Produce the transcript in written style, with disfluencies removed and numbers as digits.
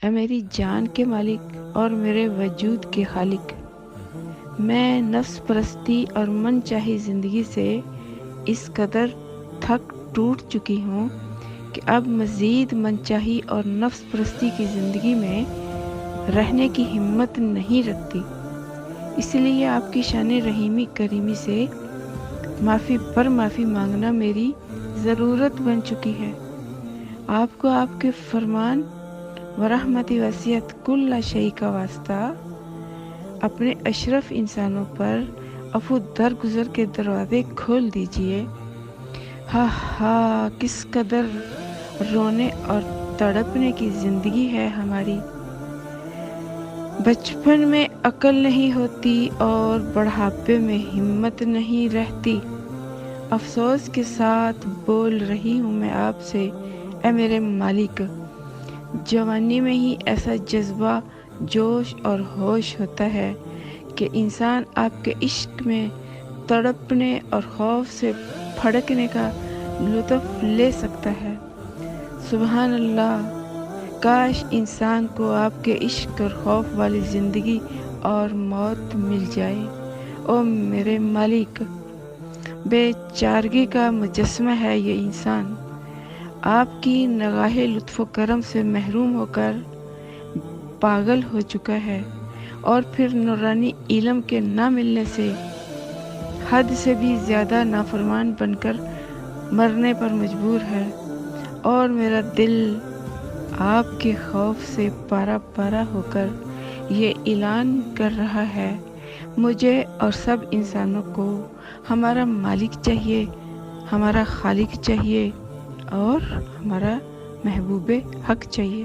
اے میری جان کے مالک اور میرے وجود کے خالق، میں نفس پرستی اور من چاہی زندگی سے اس قدر تھک ٹوٹ چکی ہوں کہ اب مزید من چاہی اور نفس پرستی کی زندگی میں رہنے کی ہمت نہیں رکھتی۔ اس لیے آپ کی شان رحیمی کریمی سے معافی پر معافی مانگنا میری ضرورت بن چکی ہے۔ آپ کو آپ کے فرمان ورحمتی وسیعت کل شیء کا واسطہ اپنے اشرف انسانوں پر عفو درگزر کے دروازے کھول دیجئے۔ ہاں کس قدر رونے اور تڑپنے کی زندگی ہے ہماری۔ بچپن میں عقل نہیں ہوتی اور بڑھاپے میں ہمت نہیں رہتی۔ افسوس کے ساتھ بول رہی ہوں میں آپ سے اے میرے مالک، جوانی میں ہی ایسا جذبہ، جوش اور ہوش ہوتا ہے کہ انسان آپ کے عشق میں تڑپنے اور خوف سے پھڑکنے کا لطف لے سکتا ہے۔ سبحان اللہ، کاش انسان کو آپ کے عشق اور خوف والی زندگی اور موت مل جائے۔ او میرے مالک، بے چارگی کا مجسمہ ہے یہ انسان، آپ کی نگاہ لطف و کرم سے محروم ہو کر پاگل ہو چکا ہے، اور پھر نورانی علم کے نہ ملنے سے حد سے بھی زیادہ نافرمان بن کر مرنے پر مجبور ہے، اور میرا دل آپ کے خوف سے پارا پارا ہو کر یہ اعلان کر رہا ہے، مجھے اور سب انسانوں کو ہمارا مالک چاہیے، ہمارا خالق چاہیے اور ہمارا محبوب حق چاہیے۔